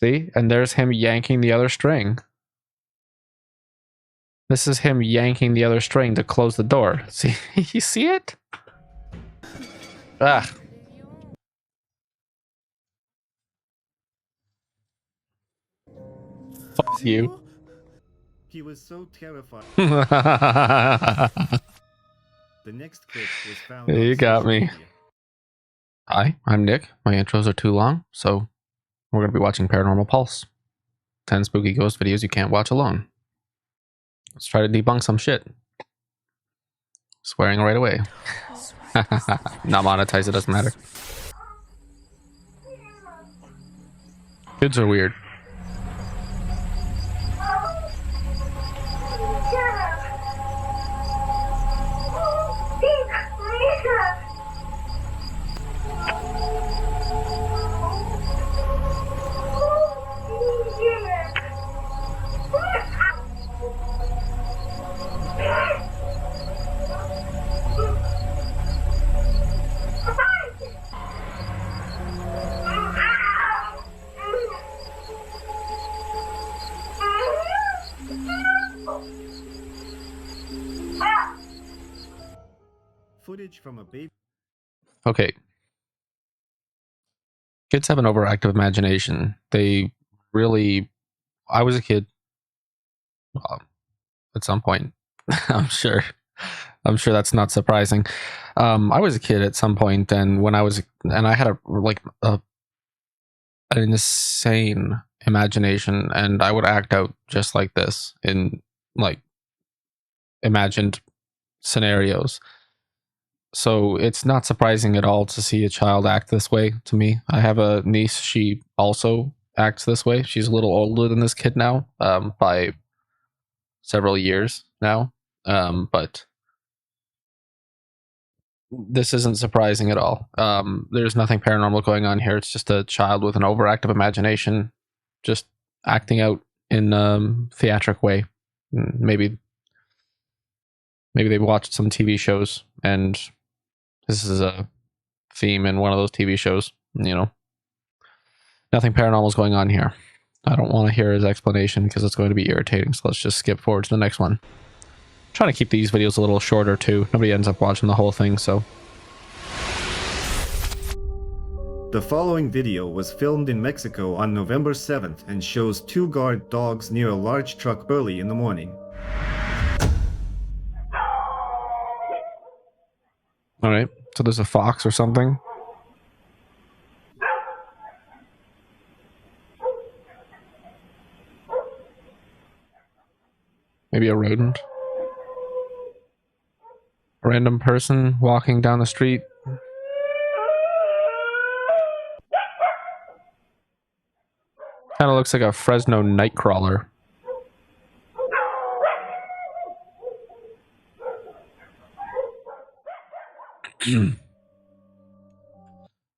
See? And there's him yanking the other string. This is him yanking the other string to close the door. See? You see it? Ah. Fuck you. He was so terrified. The next clip was found you on got social me. media. Hi, I'm Nick. My intros are too long, so we're going to be watching Paranormal Pulse. 10 spooky ghost videos you can't watch alone. Let's try to debunk some shit. Swearing right away. Not monetized, it doesn't matter. Kids are weird. Footage from a baby. Okay. Kids have an overactive imagination. They really... I was a kid. At some point. I'm sure that's not surprising. I was a kid at some point, and when I was... And I had an insane imagination, and I would act out just like this in, like, imagined scenarios. So it's not surprising at all to see a child act this way to me. I have a niece, she also acts this way. She's a little older than this kid now, by several years now. But this isn't surprising at all. There's nothing paranormal going on here. It's just a child with an overactive imagination, just acting out in theatric way. Maybe they watched some TV shows and this is a theme in one of those TV shows, you know. Nothing paranormal is going on here. I don't want to hear his explanation because it's going to be irritating, so let's just skip forward to the next one. I'm trying to keep these videos a little shorter too. Nobody ends up watching the whole thing, so. The following video was filmed in Mexico on November 7th and shows two guard dogs near a large truck early in the morning. Alright, so there's a fox or something. Maybe a rodent. A random person walking down the street. Kind of looks like a Fresno nightcrawler.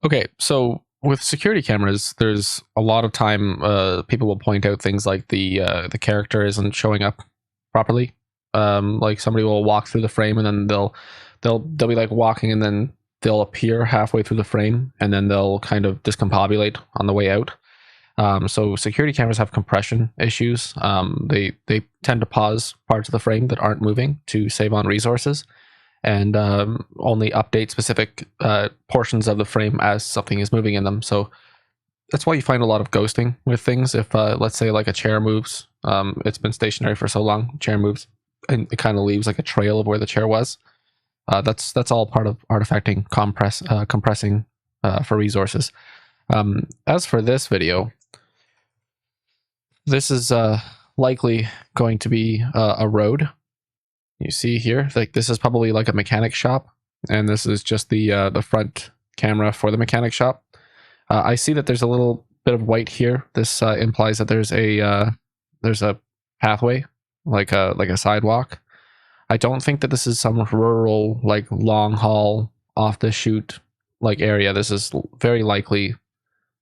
Okay, so with security cameras, there's a lot of time people will point out things like the character isn't showing up properly. Like somebody will walk through the frame and then they'll be like walking and then they'll appear halfway through the frame and then they'll kind of discombobulate on the way out. So security cameras have compression issues. They tend to pause parts of the frame that aren't moving to save on resources, and only update specific portions of the frame as something is moving in them. So that's why you find a lot of ghosting with things. If let's say like a chair moves, it's been stationary for so long, chair moves, and it kind of leaves like a trail of where the chair was. That's all part of artifacting, compressing for resources. As for this video, this is likely going to be a road. You see here, like this is probably like a mechanic shop, and this is just the front camera for the mechanic shop. I see that there's a little bit of white here. This implies that there's a pathway, like a sidewalk. I don't think that this is some rural, like long haul, off the shoot like area. This is very likely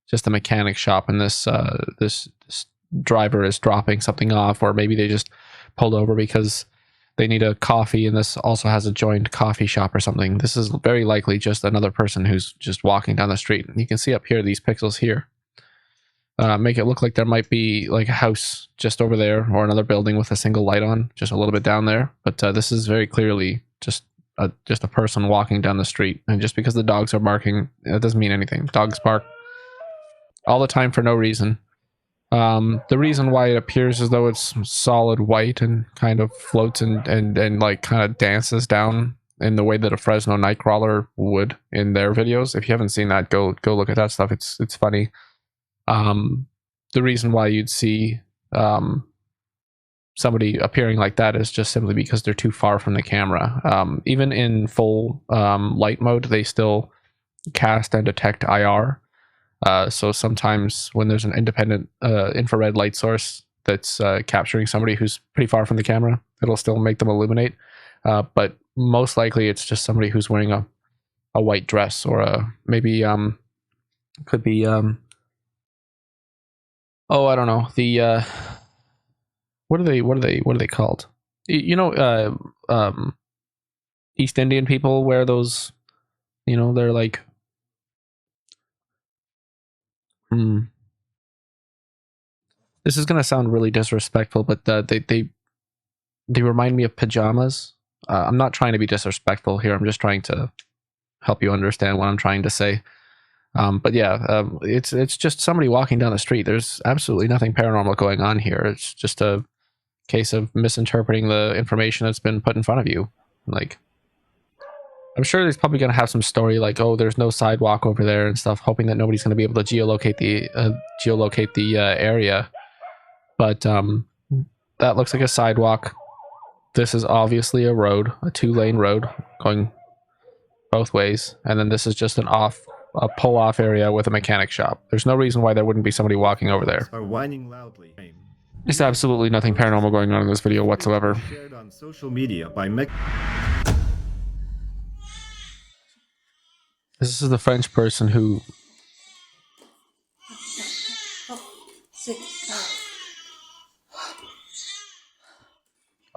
just a mechanic shop, and this driver is dropping something off, or maybe they just pulled over because they need a coffee, and this also has a joined coffee shop or something. This is very likely just another person who's just walking down the street. And you can see up here these pixels here. make it look like there might be like a house just over there or another building with a single light on, just a little bit down there. But this is very clearly just a person walking down the street. And just because the dogs are barking, it doesn't mean anything. Dogs bark all the time for no reason. The reason why it appears as though it's solid white and kind of floats and like kind of dances down in the way that a Fresno Nightcrawler would in their videos. If you haven't seen that, go look at that stuff. It's funny. The reason why you'd see somebody appearing like that is just simply because they're too far from the camera. Even in full light mode, they still cast and detect IR. So sometimes when there's an independent infrared light source that's capturing somebody who's pretty far from the camera, it'll still make them illuminate. But most likely it's just somebody who's wearing a white dress, or maybe could be oh, I don't know, the what are they called? You know, East Indian people wear those, you know, they're like this is gonna sound really disrespectful, but they remind me of pajamas. I'm not trying to be disrespectful here. I'm just trying to help you understand what I'm trying to say. But yeah, it's just somebody walking down the street. There's absolutely nothing paranormal going on here. It's just a case of misinterpreting the information that's been put in front of you. Like, I'm sure there's probably going to have some story like, oh, there's no sidewalk over there and stuff, hoping that nobody's going to be able to geolocate the area. But that looks like a sidewalk. This is obviously a road, a 2-lane road going both ways, and then this is just a pull-off area with a mechanic shop. There's no reason why there wouldn't be somebody walking over there. Are whining loudly. There's absolutely nothing paranormal going on in this video whatsoever. Shared on social media by This is the French person who...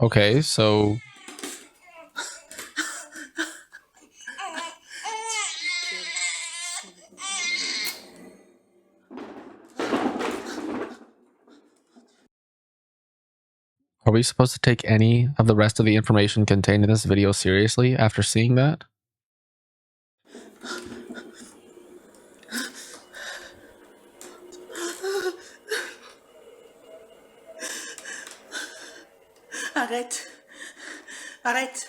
Okay, so... Are we supposed to take any of the rest of the information contained in this video seriously after seeing that? Arrête. Arrête.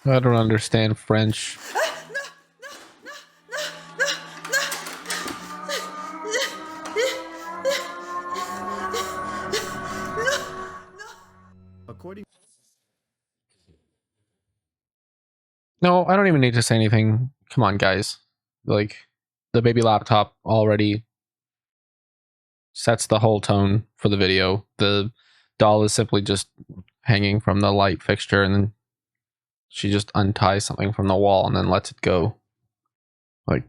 I don't understand French. No, I don't even need to say anything. Come on, guys. Like, the baby laptop already sets the whole tone for the video. The doll is simply just hanging from the light fixture, and then she just unties something from the wall and then lets it go. Like,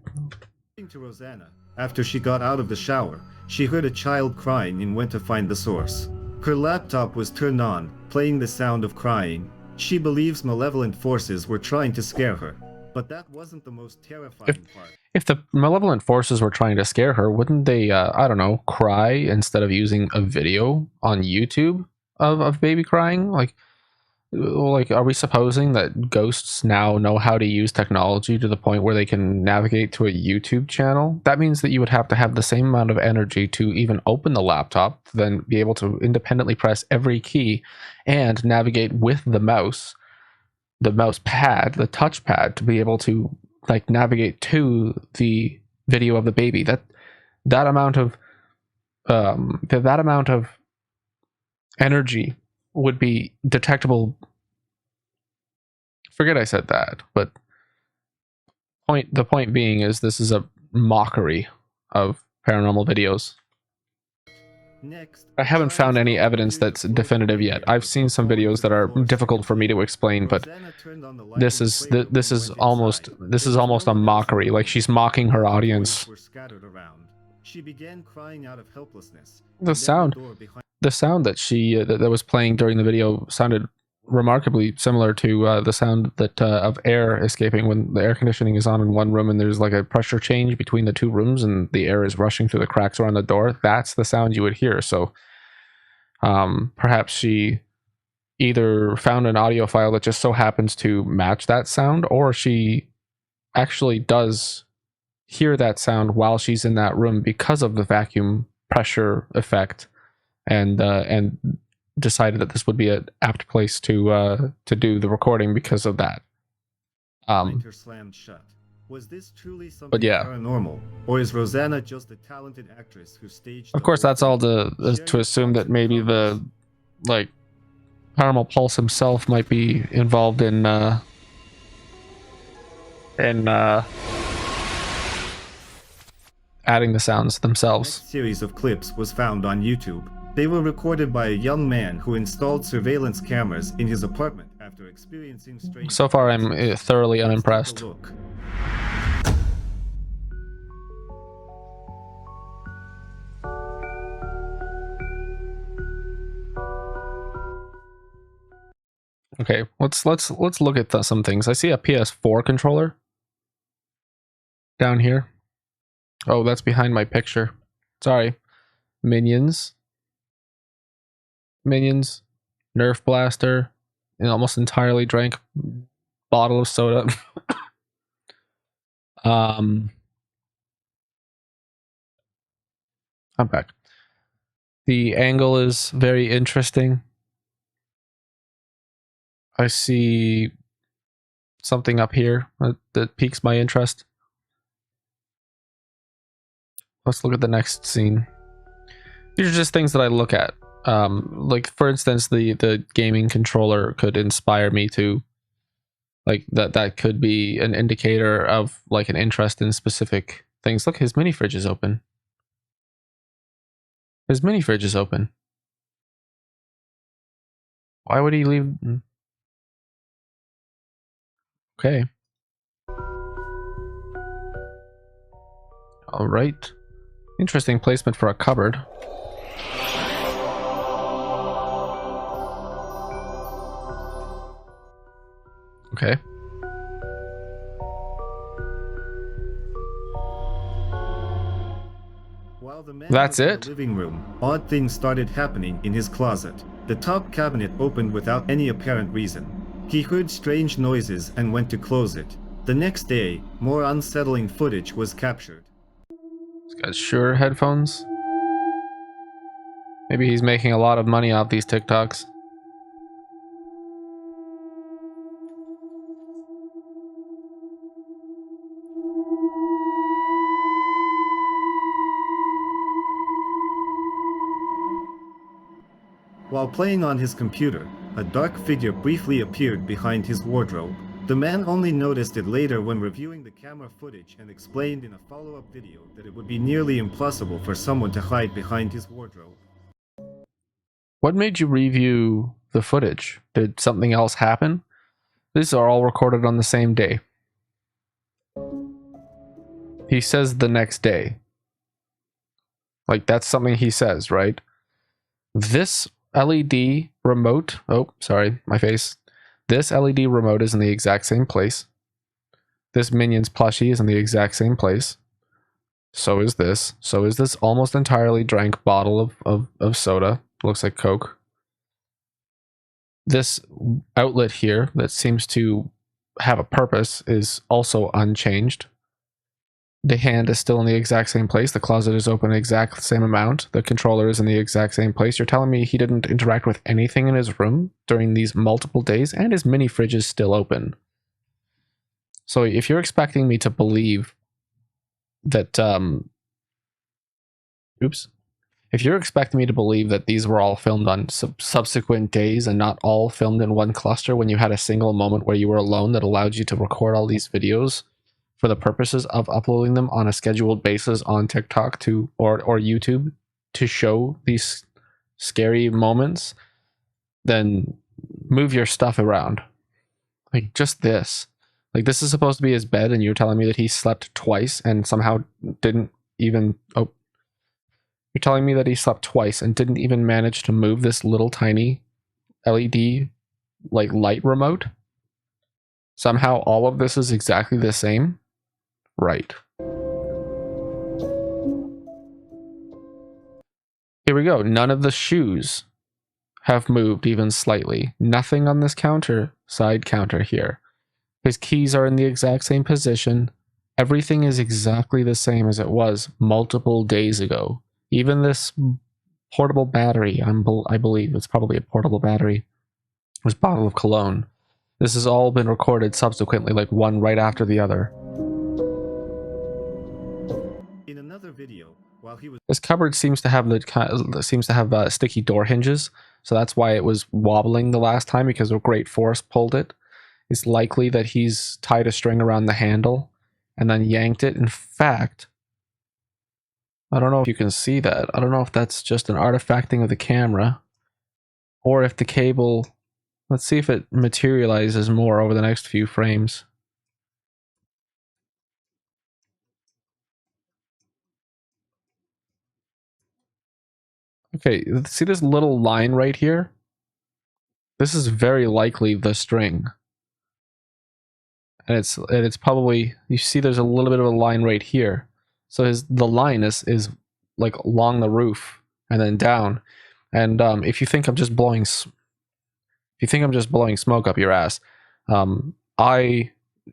to Rosanna, after she got out of the shower, she heard a child crying and went to find the source. Her laptop was turned on, playing the sound of crying. She believes malevolent forces were trying to scare her, but that wasn't the most terrifying part. If the malevolent forces were trying to scare her, wouldn't they, I don't know, cry instead of using a video on YouTube of baby crying? Like, are we supposing that ghosts now know how to use technology to the point where they can navigate to a YouTube channel? That means that you would have to have the same amount of energy to even open the laptop, then be able to independently press every key and navigate with the mouse pad, the touch pad, to be able to like navigate to the video of the baby. That amount of energy would be detectable. Forget I said that, but the point being is this is a mockery of paranormal videos. Next, I haven't Brian found any stopped evidence reviewing that's the floor definitive video yet. I've for seen some falling videos to that the are floor difficult for me to secondly. explain, but Rosanna turned on the light this in the is playroom this and is went almost inside. this There is was almost no a one else in the mockery. Like room. she's mocking her Toys audience. were scattered around. She began crying out of helplessness. The and then sound, door behind the sound that she that was playing during the video sounded remarkably similar to the sound that of air escaping when the air conditioning is on in one room and there's like a pressure change between the two rooms and the air is rushing through the cracks around the door. That's the sound you would hear. So perhaps she either found an audio file that just so happens to match that sound, or she actually does hear that sound while she's in that room because of the vacuum pressure effect, and decided that this would be an apt place to do the recording because of that. her slammed shut. Was this truly something But yeah. paranormal, or is Rosanna just a talented actress who staged? Of course, that's all to assume that maybe the like Paranormal Pulse himself might be involved in adding the sounds themselves. The next series of clips was found on YouTube. They were recorded by a young man who installed surveillance cameras in his apartment after experiencing strange. So far, I'm thoroughly Let's take a unimpressed. look. Okay, let's look at some things. I see a PS4 controller down here. Oh, that's behind my picture. Sorry. Minions, Nerf blaster, an almost entirely drank bottle of soda. I'm back. The angle is very interesting. I see something up here that piques my interest. Let's look at the next scene. These are just things that I look at. Like for instance, the gaming controller could inspire me to, like, that could be an indicator of like an interest in specific things. Look, his mini fridge is open. His mini fridge is open. Why would he leave? Okay. All right. Interesting placement for a cupboard. Okay. While the man That's was in it? the living room, odd things started happening in his closet. The top cabinet opened without any apparent reason. He heard strange noises and went to close it. The next day, more unsettling footage was captured. He's got Shure headphones. Maybe he's making a lot of money off these TikToks. While playing on his computer, a dark figure briefly appeared behind his wardrobe. The man only noticed it later when reviewing the camera footage and explained in a follow-up video that it would be nearly impossible for someone to hide behind his wardrobe. What made you review the footage? Did something else happen? These are all recorded on the same day. He says the next day. Like, that's something he says, right? This LED remote, oh, sorry, my face. This LED remote is in the exact same place. This Minions plushie is in the exact same place. So is this. So is this almost entirely drank bottle of soda. Looks like Coke. This outlet here that seems to have a purpose is also unchanged. The hand is still in the exact same place. The closet is open the exact same amount. The controller is in the exact same place. You're telling me he didn't interact with anything in his room during these multiple days, and his mini fridge is still open. So if you're expecting me to believe that, if you're expecting me to believe that these were all filmed on subsequent days and not all filmed in one cluster when you had a single moment where you were alone that allowed you to record all these videos for the purposes of uploading them on a scheduled basis on TikTok or YouTube to show these scary moments, then move your stuff around. Like, just this. Like, this is supposed to be his bed, and you're telling me that he slept twice and somehow didn't even... Oh. You're telling me that he slept twice and didn't even manage to move this little tiny LED, like, light remote? Somehow all of this is exactly the same? Right. Here we go. None of the shoes have moved even slightly. Nothing on this counter, side counter here. His keys are in the exact same position. Everything is exactly the same as it was multiple days ago. Even this portable battery, I believe it's probably a portable battery, this bottle of cologne. This has all been recorded subsequently, like one right after the other. In another video, while he was This cupboard seems to have sticky door hinges, so that's why it was wobbling the last time, because a great force pulled it. It's likely that he's tied a string around the handle and then yanked it. In fact, I don't know if you can see that. I don't know if that's just an artifacting of the camera or if the cable... Let's see if it materializes more over the next few frames. Okay, see this little line right here? This is very likely the string. And it's probably, you see there's a little bit of a line right here. So the line is like along the roof and then down. And if you think I'm just blowing smoke up your ass,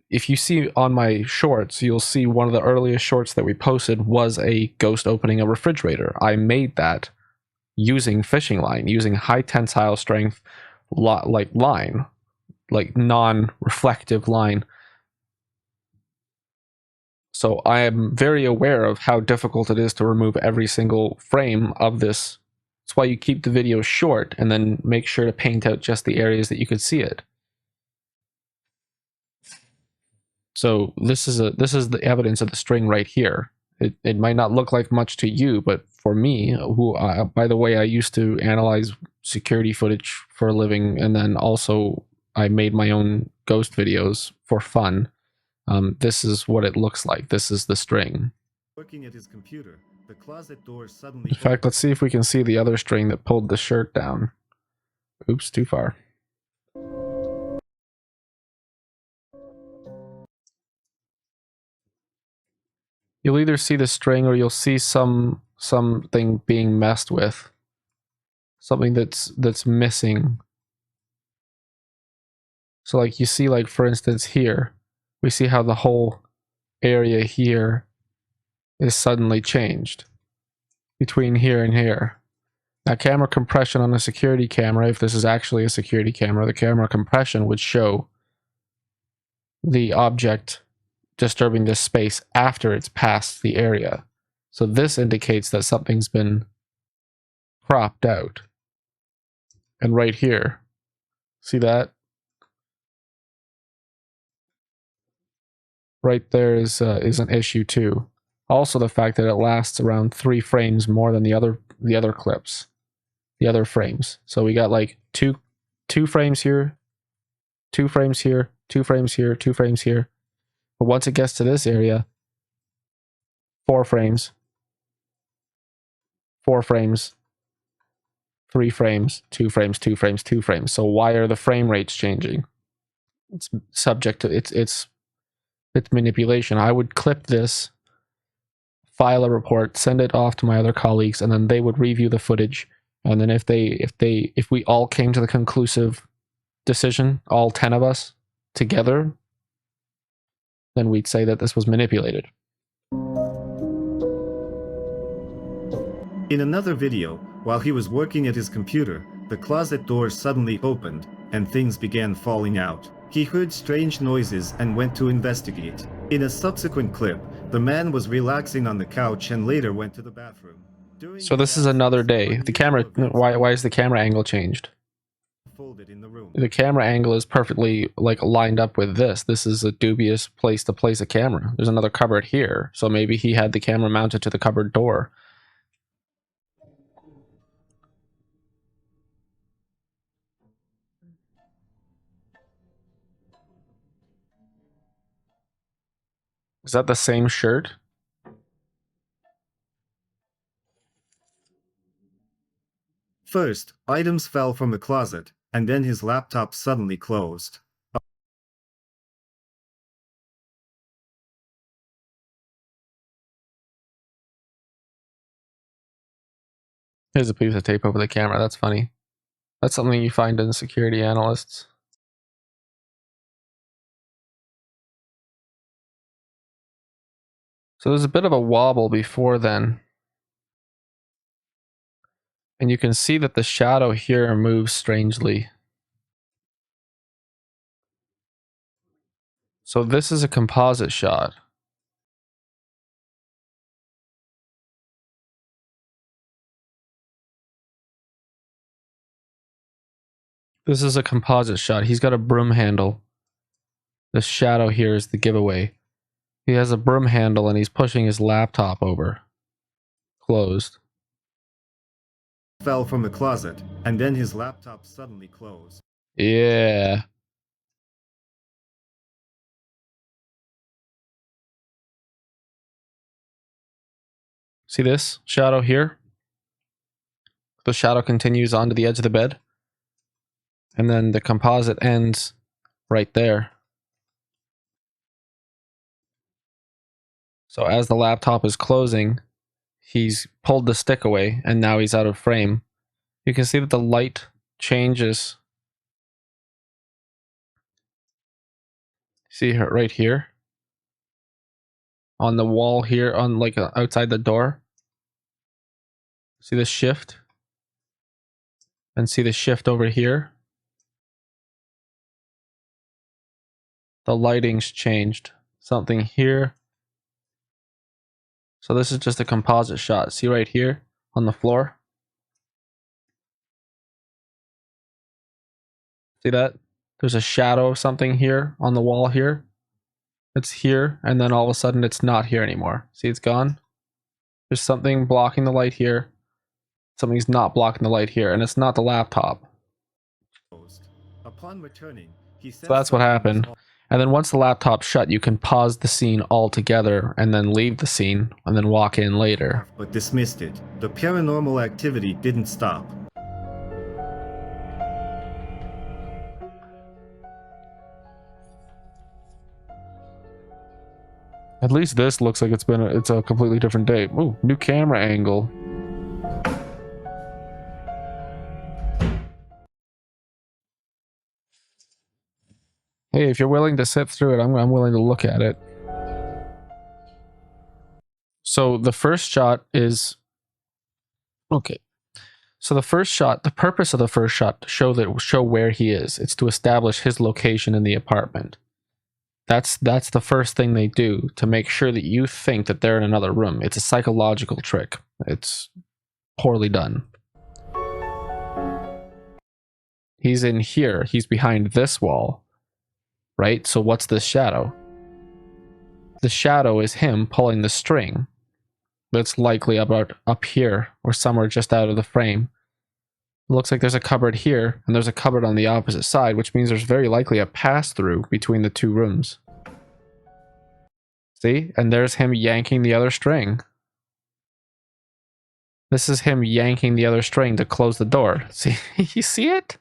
if you see on my shorts, you'll see one of the earliest shorts that we posted was a ghost opening a refrigerator. I made that using fishing line, using high tensile strength like line, like non-reflective line. So I am very aware of how difficult it is to remove every single frame of this. That's why you keep the video short and then make sure to paint out just the areas that you could see it. So this is the evidence of the string right here. It might not look like much to you, but for me, who by the way, I used to analyze security footage for a living, and then also I made my own ghost videos for fun. This is what it looks like. This is the string. working at his computer, the closet door suddenly... In fact, let's see if we can see the other string that pulled the shirt down. Oops, too far. You'll either see the string or you'll see something being messed with. Something that's missing. So like you see, like for instance here, we see how the whole area here is suddenly changed between here and here. Now camera compression on a security camera, if this is actually a security camera, the camera compression would show the object disturbing this space after it's past the area. So this indicates that something's been cropped out. And right here, see that? Right there is an issue too. Also the fact that it lasts around 3 frames more than the other clips, the other frames. So we got like two frames here, 2 frames here, 2 frames here, 2 frames here. But once it gets to this area, 4 frames, 4 frames, 3 frames, 2 frames, 2 frames, 2 frames. So why are the frame rates changing? It's subject to it's manipulation. I would clip this, file a report, send it off to my other colleagues, and then they would review the footage. And then if we all came to the conclusive decision, all 10 of us together, then we'd say that this was manipulated. In another video, while he was working at his computer, the closet door suddenly opened and things began falling out. He heard strange noises and went to investigate. In a subsequent clip, the man was relaxing on the couch and later went to the bathroom. So this is another day. The camera, why is the camera angle changed? Folded in the room. The camera angle is perfectly like lined up with this. This is a dubious place to place a camera. There's another cupboard here, so maybe he had the camera mounted to the cupboard door. Is that the same shirt? First, items fell from the closet, and then his laptop suddenly closed. Here's a piece of tape over the camera. That's funny. That's something you find in security analysts. So there's a bit of a wobble before then. And you can see that the shadow here moves strangely. So this is a composite shot. This is a composite shot. He's got a broom handle. The shadow here is the giveaway. He has a broom handle and he's pushing his laptop over. Closed. Fell from the closet, and then his laptop suddenly closed. Yeah. See this shadow here? The shadow continues onto the edge of the bed. And then the composite ends right there. So as the laptop is closing, he's pulled the stick away and now he's out of frame. You can see that the light changes. See her right here? On the wall here, on like outside the door. See the shift? And see the shift over here? The lighting's changed. Something here. So this is just a composite shot. See right here on the floor? See that? There's a shadow of something here on the wall here. It's here, and then all of a sudden it's not here anymore. See, it's gone. There's something blocking the light here. Something's not blocking the light here, and it's not the laptop. Upon returning, he said So that's what happened. And then once the laptop's shut, you can pause the scene altogether and then leave the scene and then walk in later. but dismissed it. The paranormal activity didn't stop. At least this looks like it's a completely different day. Ooh, new camera angle. Hey, if you're willing to sit through it, I'm willing to look at it. So the first shot is okay. So the first shot, the purpose of the first shot to show where he is. It's to establish his location in the apartment. That's the first thing they do to make sure that you think that they're in another room. It's a psychological trick. It's poorly done. He's in here. He's behind this wall. Right? So what's this shadow? The shadow is him pulling the string. That's likely about up here or somewhere just out of the frame. It looks like there's a cupboard here and there's a cupboard on the opposite side, which means there's very likely a pass-through between the two rooms. See? And there's him yanking the other string. This is him yanking the other string to close the door. See? You see it?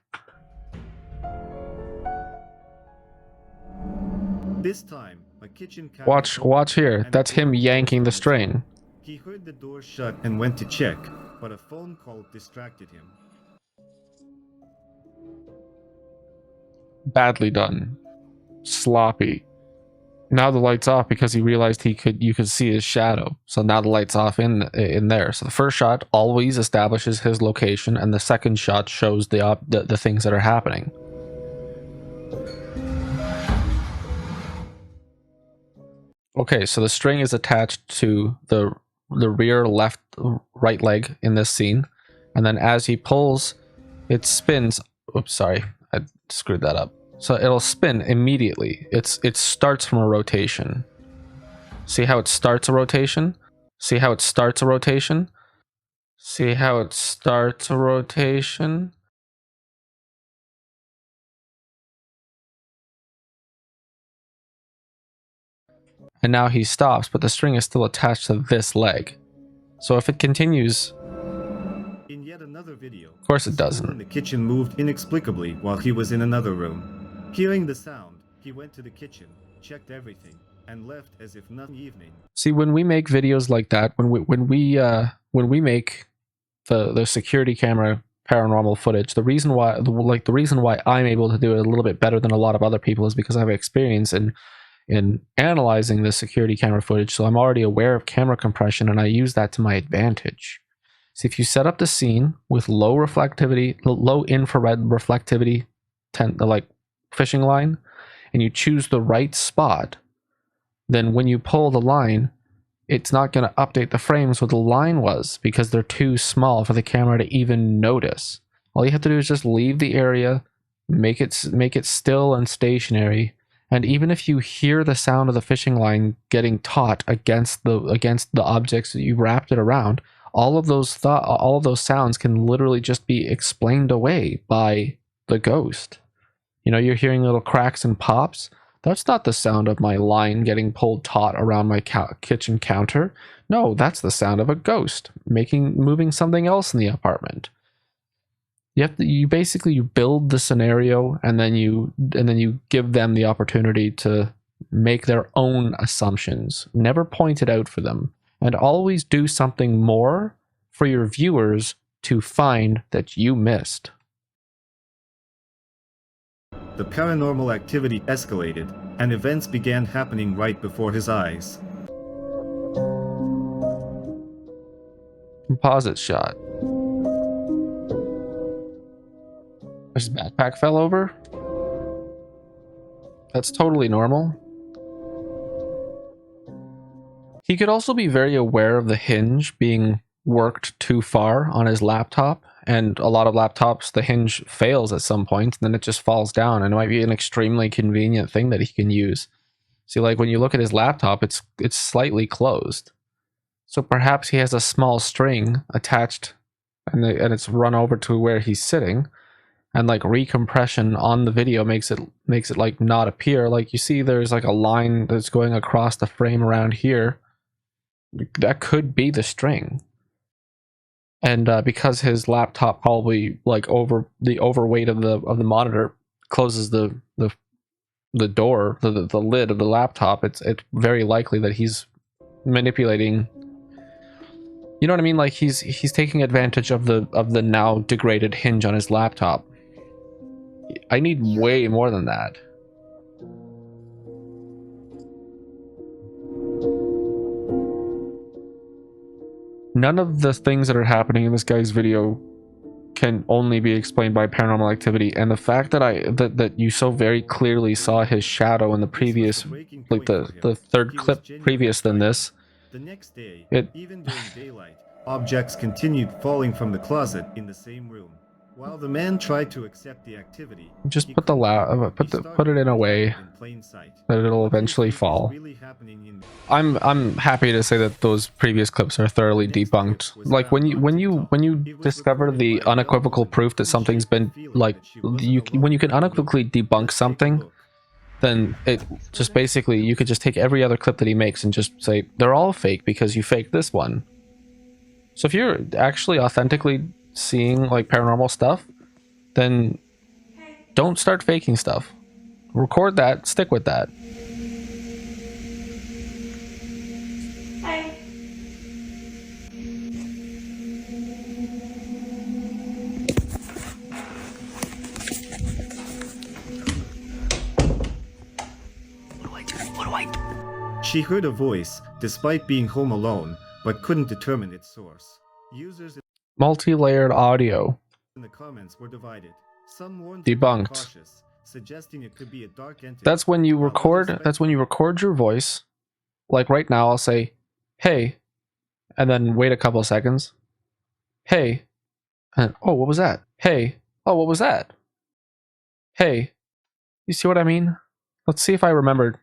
This time, a kitchen cabinet Watch here. and That's the him door yanking the closed. string. He heard the door shut and went to check, but a phone call distracted him. Badly done. Sloppy. Now the light's off because he realized you could see his shadow. So now the light's off in there. So the first shot always establishes his location, and the second shot shows the things that are happening. Okay, so the string is attached to the rear right leg in this scene, and then as he pulls, it spins. Oops, sorry, I screwed that up. So it'll spin immediately. It starts from a rotation. See how it starts a rotation? See how it starts a rotation? See how it starts a rotation? and now he stops, but the string is still attached to this leg. So if it continues, In yet another video, of course it the stool doesn't. in the kitchen moved inexplicably while he was in another room. Hearing the sound, he went to the kitchen, checked everything, and left as if nothing evening. See, when we make videos like that, when we make the security camera paranormal footage, the reason why I'm able to do it a little bit better than a lot of other people is because I have experience in analyzing the security camera footage. So I'm already aware of camera compression, and I use that to my advantage. See, if you set up the scene with low reflectivity, low infrared reflectivity, like fishing line, and you choose the right spot, then when you pull the line, it's not going to update the frames where the line was because they're too small for the camera to even notice. All you have to do is just leave the area, make it still and stationary, and even if you hear the sound of the fishing line getting taut against the objects that you wrapped it around, all of those sounds can literally just be explained away by the ghost. You know, you're hearing little cracks and pops. That's not the sound of my line getting pulled taut around my kitchen counter. No, that's the sound of a ghost moving something else in the apartment. You basically build the scenario, and then you give them the opportunity to make their own assumptions. Never point it out for them, and always do something more for your viewers to find that you missed. The paranormal activity escalated, and events began happening right before his eyes. Composite shot. His backpack fell over. That's totally normal. He could also be very aware of the hinge being worked too far on his laptop, and a lot of laptops, the hinge fails at some point, and then it just falls down, and it might be an extremely convenient thing that he can use. See, like when you look at his laptop, it's slightly closed. So perhaps he has a small string attached, and it's run over to where he's sitting, and like recompression on the video makes it like not appear. Like you see there's like a line that's going across the frame around here. That could be the string. And because his laptop probably like the overweight of the monitor closes the door, the lid of the laptop, it's very likely that he's manipulating. You know what I mean? Like he's taking advantage of the now degraded hinge on his laptop. I need way more than that. None of the things that are happening in this guy's video can only be explained by paranormal activity, and the fact that that you so very clearly saw his shadow in the previous, like the third clip previous than this. The next day, even during daylight, objects continued falling from the closet in the same room. While the man tried to accept the activity, just put it in a way that it'll eventually fall. I'm happy to say that those previous clips are thoroughly debunked. Like when you discover the unequivocal proof that something's been like when you can unequivocally debunk something, then it just basically you could just take every other clip that he makes and just say they're all fake because you faked this one. So if you're actually authentically seeing like paranormal stuff, then don't start faking stuff. Record that, stick with that. Hi. What do I do? She heard a voice, despite being home alone, but couldn't determine its source. Users Multi-layered audio. in the comments were divided. Some warned Debunked. to be cautious, suggesting it could be a dark entity. That's when you record. That's when you record your voice. Like right now, I'll say, "Hey," and then wait a couple of seconds. "Hey," and oh, what was that? "Hey," oh, what was that? "Hey," you see what I mean? Let's see if I remember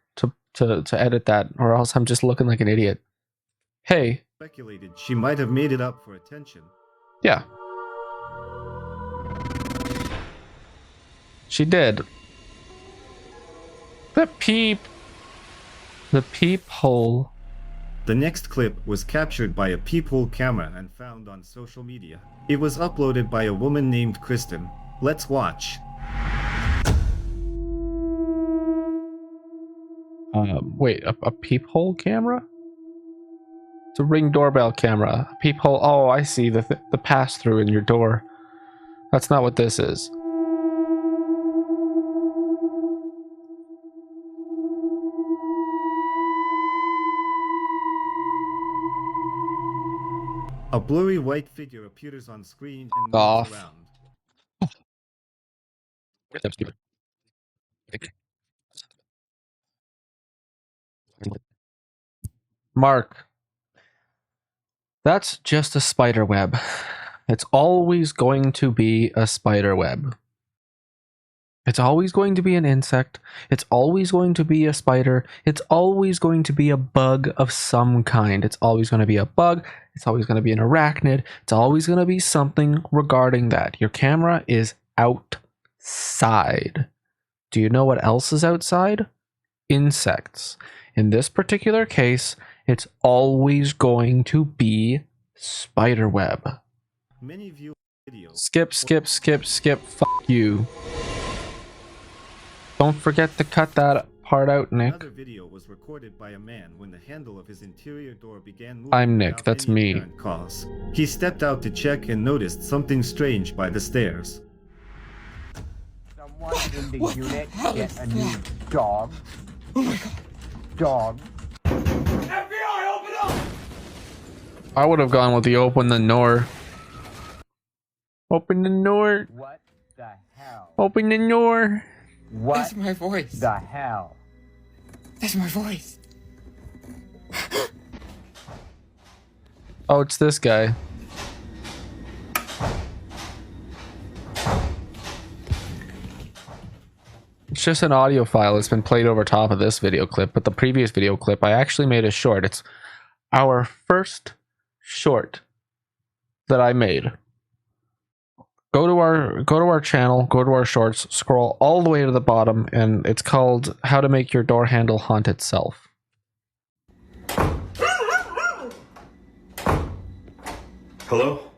to edit that, or else I'm just looking like an idiot. "Hey." Speculated she might have made it up for attention. Yeah. She did. That peep. The peephole. The next clip was captured by a peephole camera and found on social media. It was uploaded by a woman named Kristen. Let's watch. Wait, a peephole camera? It's a Ring doorbell camera. A peephole. Oh, I see the pass-through in your door. That's not what this is. A blurry white figure appears on screen and moves Off. around. That's stupid. Mark. That's just a spider web. It's always going to be a spider web. It's always going to be an insect. It's always going to be a spider. It's always going to be a bug of some kind. It's always going to be a bug. It's always going to be an arachnid. It's always going to be something regarding that. Your camera is outside. Do you know what else is outside? Insects. In this particular case, it's always going to be spiderweb. Many view videos. Skip. Fuck you. Don't forget to cut that part out, Nick. Another video was recorded by a man when the handle of his interior door began moving. I'm Nick, without that's any me. apparent cause. He stepped out to check and noticed something strange by the stairs. Someone in the unit get a new dog. Oh my god. Dog. FBI, open up! I would have gone with the open the door. Open the door. What the hell? Open the door. What That's my voice. the hell? That's my voice. Oh, it's this guy. It's just an audio file that's been played over top of this video clip, but the previous video clip I actually made a short. It's our first short that I made. Go to our channel, go to our shorts, scroll all the way to the bottom, and it's called How to Make Your Door Handle Haunt Itself. Hello?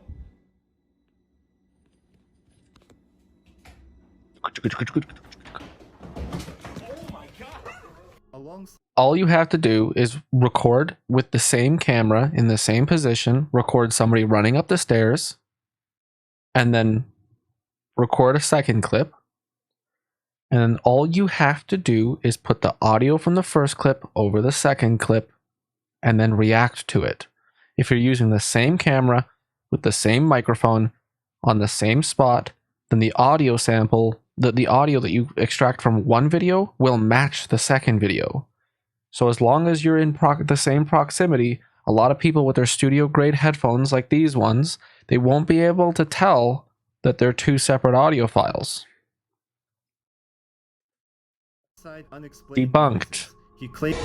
All you have to do is record with the same camera in the same position, record somebody running up the stairs, and then record a second clip. And then all you have to do is put the audio from the first clip over the second clip and then react to it. If you're using the same camera with the same microphone on the same spot, then the audio sample, the audio that you extract from one video will match the second video. So as long as you're in the same proximity, a lot of people with their studio grade headphones like these ones, they won't be able to tell that they're two separate audio files. Debunked. He claimed.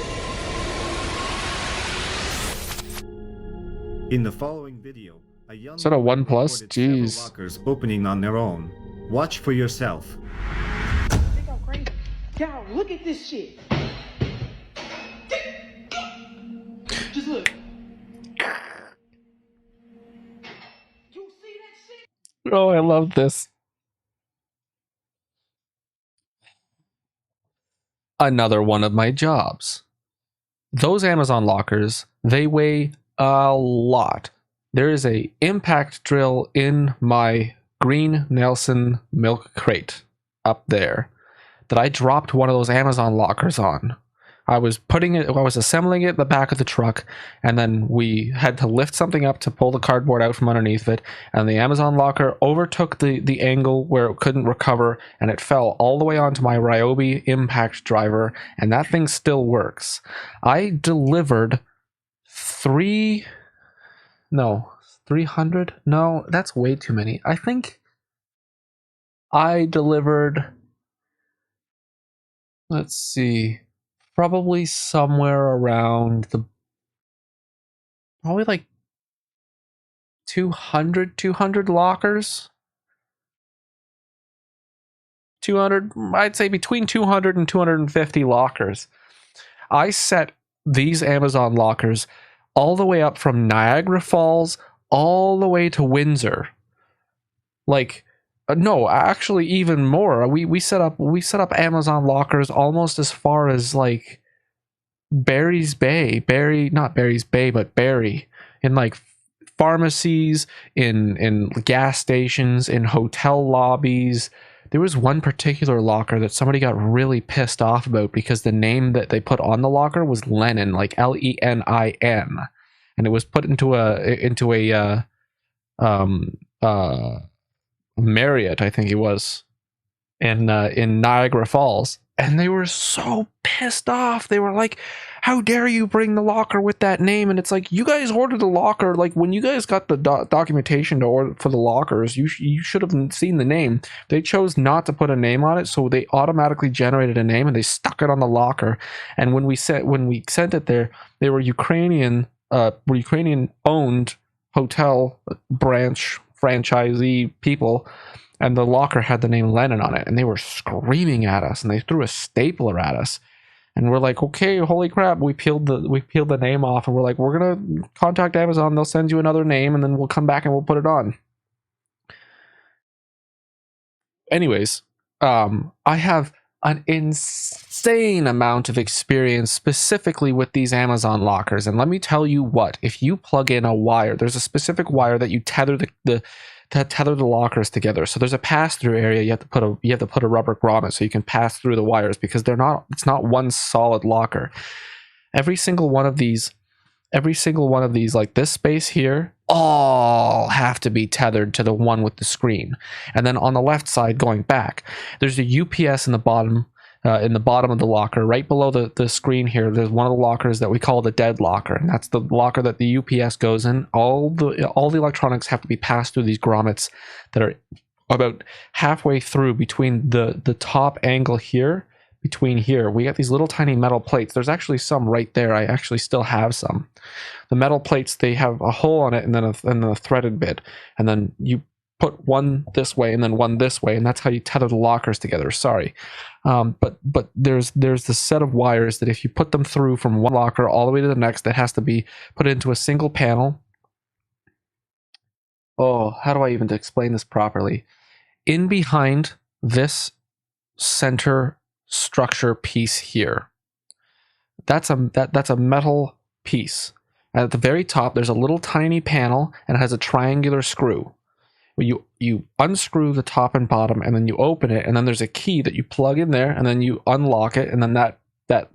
In the following video, a young Is that a woman OnePlus? reported several Jeez. lockers opening on their own. Watch for yourself. I think I'm crazy. Y'all, look at this shit. Just look. You see that shit? Oh, I love this. Another one of my jobs. Those Amazon lockers, they weigh a lot. There is a impact drill in my green Nelson milk crate up there that I dropped one of those Amazon lockers on. I was assembling it in the back of the truck, and then we had to lift something up to pull the cardboard out from underneath it, and the Amazon locker overtook the angle where it couldn't recover, and it fell all the way onto my Ryobi impact driver, and that thing still works. I delivered 300? No, that's way too many. I think I delivered, let's see, probably somewhere around probably like 200 lockers. 200, I'd say between 200 and 250 lockers. I set these Amazon lockers all the way up from Niagara Falls all the way to Windsor. Like, no, actually even more. We set up Amazon lockers almost as far as like Barry's Bay, not Barry's Bay, but Barry, in like pharmacies, in gas stations, in hotel lobbies. There was one particular locker that somebody got really pissed off about because the name that they put on the locker was Lenin, like Lenin, and it was put into a Marriott, I think it was, in Niagara Falls, and they were so pissed off. They were like, how dare you bring the locker with that name? And it's like, you guys ordered the locker, like when you guys got the documentation to order for the lockers, you should have seen the name. They chose not to put a name on it, so they automatically generated a name and they stuck it on the locker. And when we sent it there, they were Ukrainian owned hotel branch franchisee people, and the locker had the name Lenin on it, and they were screaming at us, and they threw a stapler at us, and we're like, okay, holy crap, we peeled the name off, and we're like, we're gonna contact Amazon, they'll send you another name, and then we'll come back and we'll put it on. Anyways, I have an insane amount of experience specifically with these Amazon lockers, and let me tell you what, if you plug in a wire, there's a specific wire that you tether the lockers together. So there's a pass-through area. You have to put a rubber grommet so you can pass through the wires, because it's not one solid locker. Every single one of these, like this space here, all have to be tethered to the one with the screen. And then on the left side, going back, there's a UPS in the bottom of the locker, right below the screen here. There's one of the lockers that we call the dead locker, and that's the locker that the UPS goes in. All the electronics have to be passed through these grommets that are about halfway through between the top angle here. Between here, we got these little tiny metal plates. There's actually some right there. I actually still have some. The metal plates, they have a hole on it and then a threaded bit, and then you put one this way and then one this way, and that's how you tether the lockers together. Sorry, but there's the set of wires that if you put them through from one locker all the way to the next, that has to be put into a single panel. Oh, how do I even explain this properly? In behind this center structure piece here, that's a metal piece, and at the very top there's a little tiny panel, and it has a triangular screw. You unscrew the top and bottom, and then you open it, and then there's a key that you plug in there, and then you unlock it, and then that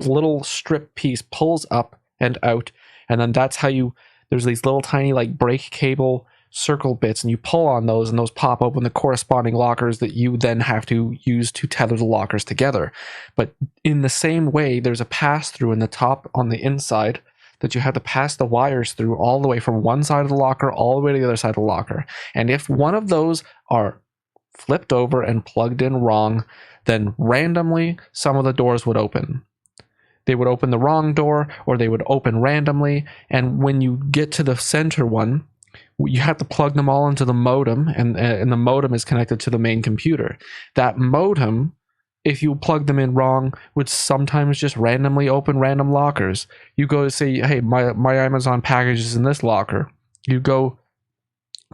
little strip piece pulls up and out, and then that's how there's these little tiny like brake cable circle bits, and you pull on those, and those pop open the corresponding lockers that you then have to use to tether the lockers together. But in the same way, there's a pass through in the top on the inside that you have to pass the wires through all the way from one side of the locker all the way to the other side of the locker. And if one of those are flipped over and plugged in wrong, then randomly some of the doors would open. They would open the wrong door, or they would open randomly, and when you get to the center one, you have to plug them all into the modem, and the modem is connected to the main computer. That modem, if you plug them in wrong, would sometimes just randomly open random lockers. You go to say, hey, my Amazon package is in this locker. You go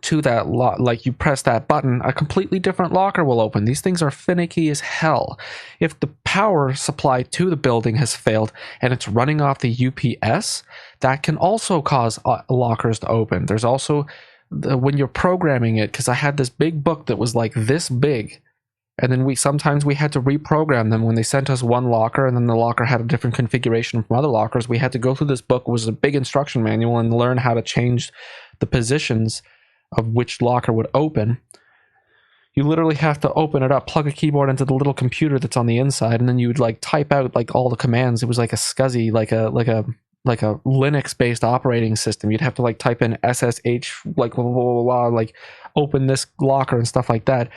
to that like you press that button, a completely different locker will open. These things are finicky as hell. If the power supply to the building has failed and it's running off the UPS, that can also cause lockers to open. There's also when you're programming it, because I had this big book that was like this big, and then sometimes we had to reprogram them when they sent us one locker, and then the locker had a different configuration from other lockers. We had to go through this book. It was a big instruction manual, and learn how to change the positions of which locker would open. You literally have to open it up, plug a keyboard into the little computer that's on the inside, and then you would like type out like all the commands. It was like a SCSI, like a Linux based operating system. You'd have to like type in SSH, like blah, blah, blah, blah, like open this locker and stuff like that.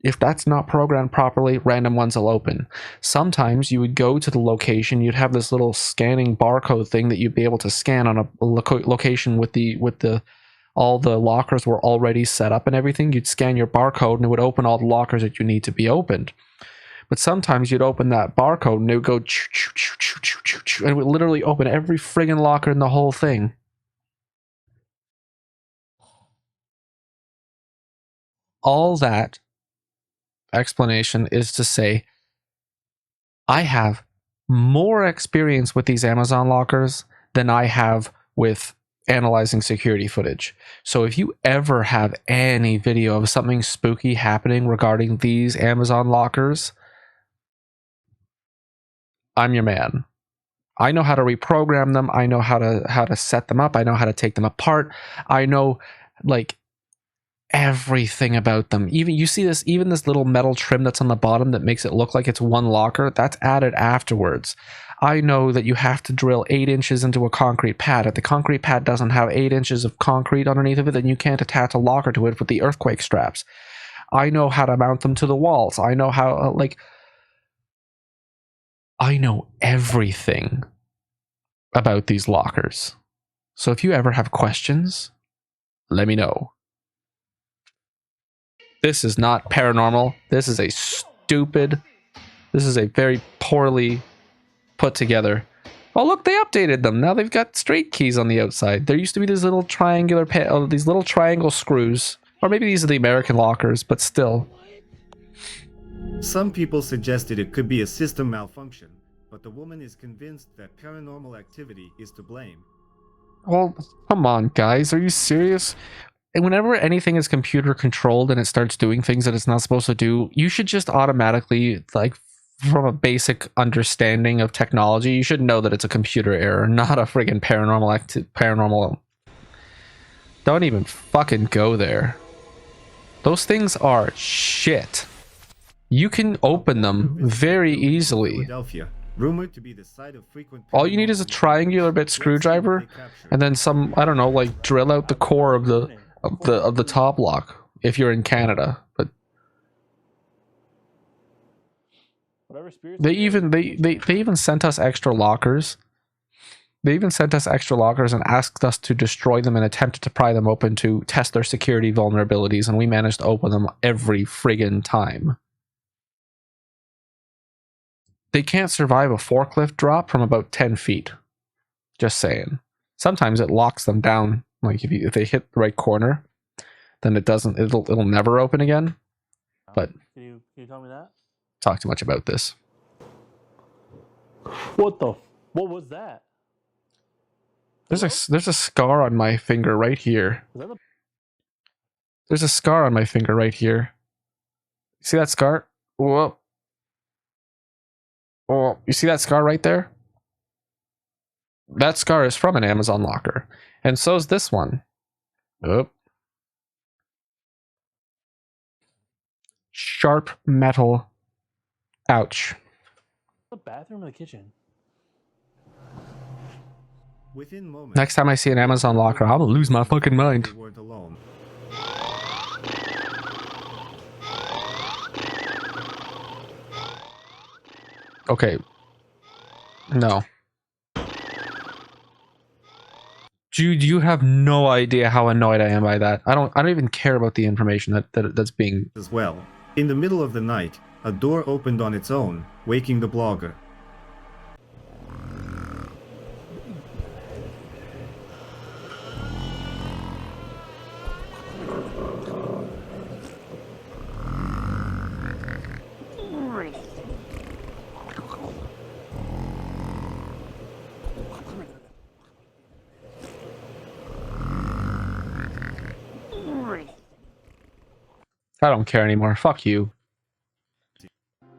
If that's not programmed properly, random ones will open. Sometimes you would go to the location, you'd have this little scanning barcode thing that you'd be able to scan on a location with all the lockers were already set up and everything. You'd scan your barcode and it would open all the lockers that you need to be opened. But sometimes you'd open that barcode and it would go choo, choo, choo, choo, choo, choo, choo, and it would literally open every friggin' locker in the whole thing. All that explanation is to say, I have more experience with these Amazon lockers than I have with analyzing security footage. So if you ever have any video of something spooky happening regarding these Amazon lockers, I'm your man. I know how to reprogram them. I know how to set them up. I know how to take them apart. I know like everything about them. Even you see this, even this little metal trim that's on the bottom that makes it look like it's one locker, that's added afterwards. I know that you have to drill 8 inches into a concrete pad. If the concrete pad doesn't have 8 inches of concrete underneath of it, then you can't attach a locker to it with the earthquake straps. I know how to mount them to the walls. I know how, I know everything about these lockers. So if you ever have questions, let me know. This is not paranormal. This is a very poorly put together. Oh look, they updated them. Now they've got straight keys on the outside. There used to be these little these little triangle screws. Or maybe these are the American lockers, but still. Some people suggested it could be a system malfunction, but the woman is convinced that paranormal activity is to blame. Well, come on, guys. Are you serious? And whenever anything is computer controlled and it starts doing things that it's not supposed to do, you should just automatically, like, from a basic understanding of technology, you should know that it's a computer error, not a friggin' paranormal. Don't even fucking go there. Those things are shit. You can open them very easily. Philadelphia, rumored to be the site of frequent. All you need is a triangular bit screwdriver, and then some, I don't know, like drill out the core of the top lock if you're in Canada. But they even sent us extra lockers. They even sent us extra lockers and asked us to destroy them and attempted to pry them open to test their security vulnerabilities, and we managed to open them every friggin' time. They can't survive a forklift drop from about 10 feet. Just saying. Sometimes it locks them down. Like if they hit the right corner, then it'll never open again. But can you tell me that? Talk too much about this. What was that? There's a scar on my finger right here. There's a scar on my finger right here. See that scar? Whoa. Oh, you see that scar right there? That scar is from an Amazon locker. And so is this one. Oh. Sharp metal. Ouch. The bathroom or the kitchen? Within moments, Next time I see an Amazon locker, I'm gonna lose my fucking mind. they weren't alone. Okay. No. Jude, you have no idea how annoyed I am by that. I don't even care about the information that's being... As well, in the middle of the night, a door opened on its own, waking the blogger. I don't care anymore. Fuck you.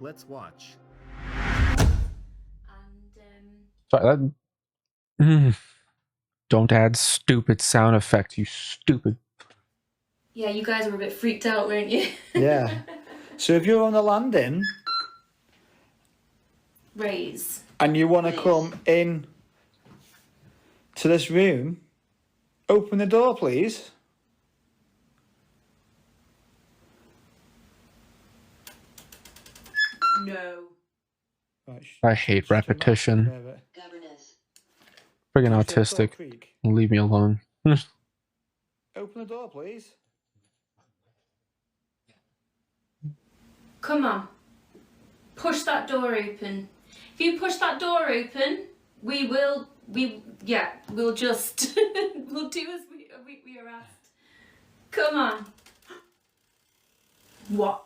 Let's watch. Sorry, that... Don't add stupid sound effects, you stupid... Yeah, you guys were a bit freaked out, weren't you? Yeah. So if you're on the landing... Raise. And you want to come in to this room, open the door, please. No. Right, I hate repetition. Friggin' autistic. Leave me alone. Open the door, please. Come on. push that door open. If you push that door open, we'll just, we'll do as we are asked. Come on. What?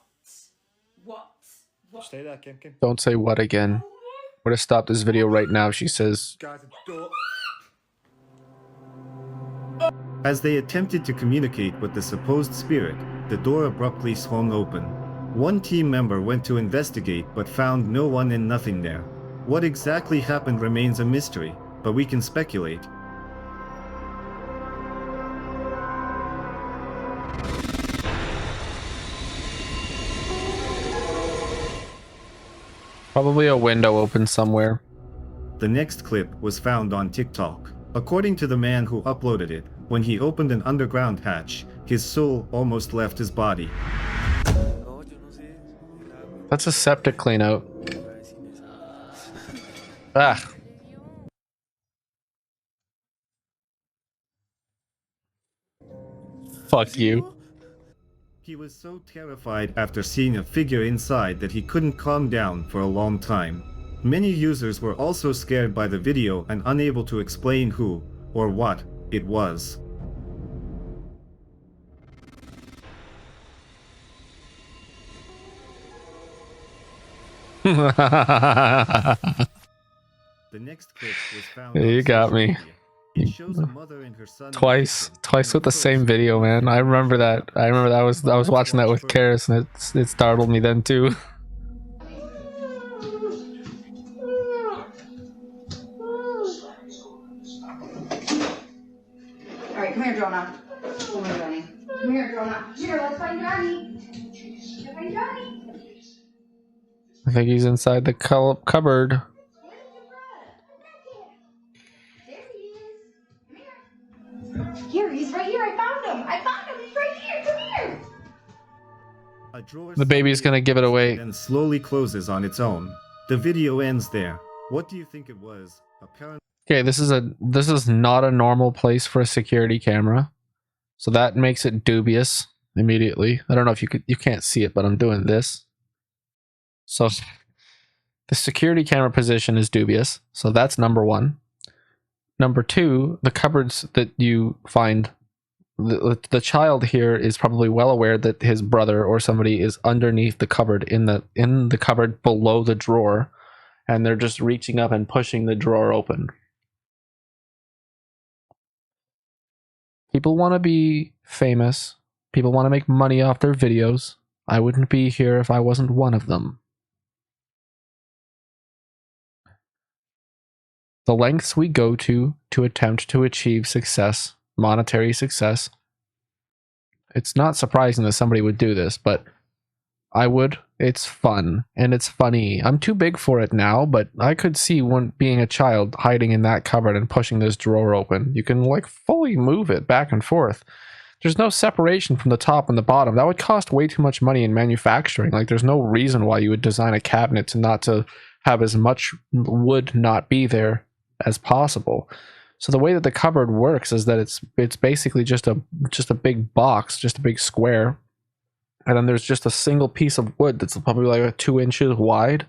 Stay there, Kim Kim. Don't say what again. We're gonna stop this video right now. She says, Guys, it's door. As they attempted to communicate with the supposed spirit, the door abruptly swung open. One team member went to investigate but found no one and nothing there. What exactly happened remains a mystery, but we can speculate. probably a window open somewhere. The next clip was found on TikTok. According to the man who uploaded it, when he opened an underground hatch, his soul almost left his body. That's a septic clean out. Ah. Fuck you. He was so terrified after seeing a figure inside that he couldn't calm down for a long time. Many users were also scared by the video and unable to explain who or what it was. The next clip was found on You got social me. media. It shows a mother and her son Twice with the same video, man. I remember that. I was watching that with Karis, and it startled me then too. Alright, come here, Jonah. Come here, Johnny. Come here, Jonah. Here, let's find Johnny. Let's find Johnny. I think he's inside the cupboard. Here, he's right here. I found him. He's right here. Come here. A drawer The baby's gonna give it away. and slowly closes on its own. The video ends there. What do you think it was? A parent? Okay, this is not a normal place for a security camera, so that makes it dubious immediately. I don't know if you can't see it, but I'm doing this. So the security camera position is dubious, so that's number one. Number two, the cupboards that you find, the child here is probably well aware that his brother or somebody is underneath the cupboard, in the cupboard below the drawer, and they're just reaching up and pushing the drawer open. People want to be famous. People want to make money off their videos. I wouldn't be here if I wasn't one of them. The lengths we go to attempt to achieve success, monetary success. It's not surprising that somebody would do this, but I would. It's fun and it's funny. I'm too big for it now, but I could see one being a child hiding in that cupboard and pushing this drawer open. You can like fully move it back and forth. There's no separation from the top and the bottom. That would cost way too much money in manufacturing. Like there's no reason why you would design a cabinet to not to have as much wood not be there as possible. So the way that the cupboard works is that it's basically just a big box, just a big square, and then there's just a single piece of wood that's probably like 2 inches wide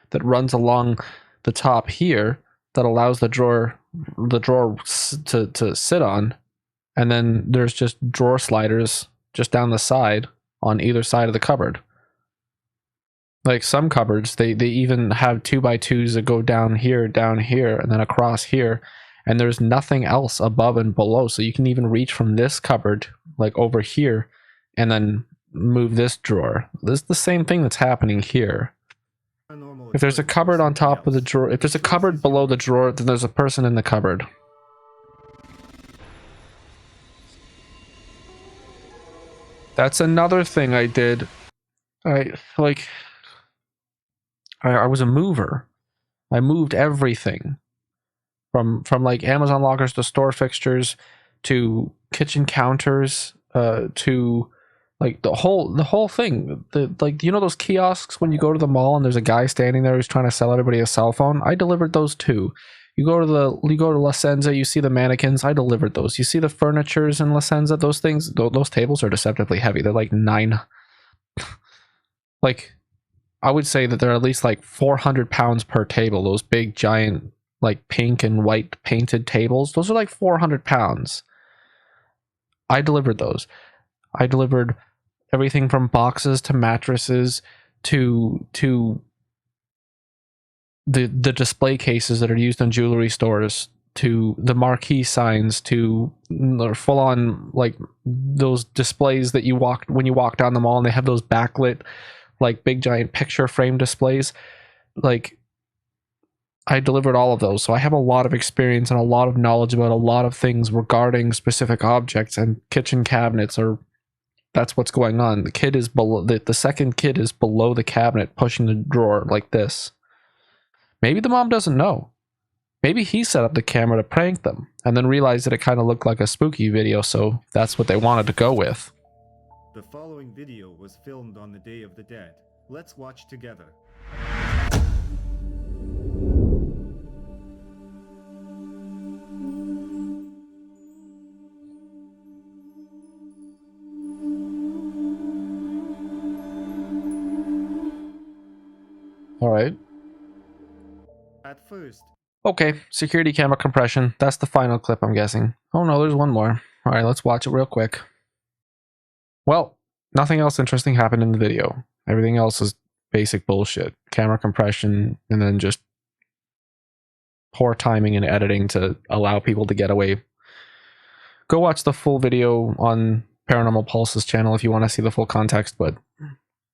that runs along the top here that allows the drawer to sit on, and then there's just drawer sliders just down the side on either side of the cupboard. Like some cupboards, they even have 2x2s that go down here, and then across here, and there's nothing else above and below. So you can even reach from this cupboard, like over here, and then move this drawer. This is the same thing that's happening here. If there's a cupboard on top of the drawer, if there's a cupboard below the drawer, then there's a person in the cupboard. That's another thing I did. I was a mover. I moved everything from like Amazon lockers to store fixtures to kitchen counters to like the whole thing. Like, you know those kiosks when you go to the mall and there's a guy standing there who's trying to sell everybody a cell phone? I delivered those too. You go to La Senza, you see the mannequins, I delivered those. You see the furnitures in La Senza, those things, those tables are deceptively heavy. They're like 9 like I would say that they're at least like 400 pounds per table. Those big, giant, like pink and white painted tables. Those are like 400 pounds. I delivered those. I delivered everything from boxes to mattresses to the display cases that are used in jewelry stores, to the marquee signs, to full on like those displays that you walk when you walk down the mall and they have those backlit like big giant picture frame displays. Like, I delivered all of those, so I have a lot of experience and a lot of knowledge about a lot of things regarding specific objects and kitchen cabinets. Or that's what's going on. The kid is below the second kid is below the cabinet pushing the drawer like this. Maybe the mom doesn't know. Maybe he set up the camera to prank them and then realized that it kind of looked like a spooky video, so that's what they wanted to go with. The following video was filmed on the Day of the Dead. Let's watch together. All right. At first, Okay, security camera compression. That's the final clip, I'm guessing. Oh no, there's one more. All right, let's watch it real quick. Well, nothing else interesting happened in the video. Everything else is basic bullshit. Camera compression, and then just poor timing and editing to allow people to get away. Go watch the full video on Paranormal Pulse's channel if you want to see the full context, but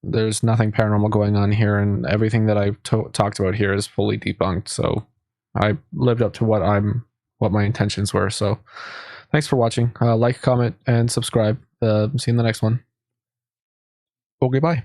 there's nothing paranormal going on here, and everything that I've talked about here is fully debunked, so I lived up to what my intentions were. So thanks for watching. Like, comment, and subscribe. See you in the next one. Okay, bye.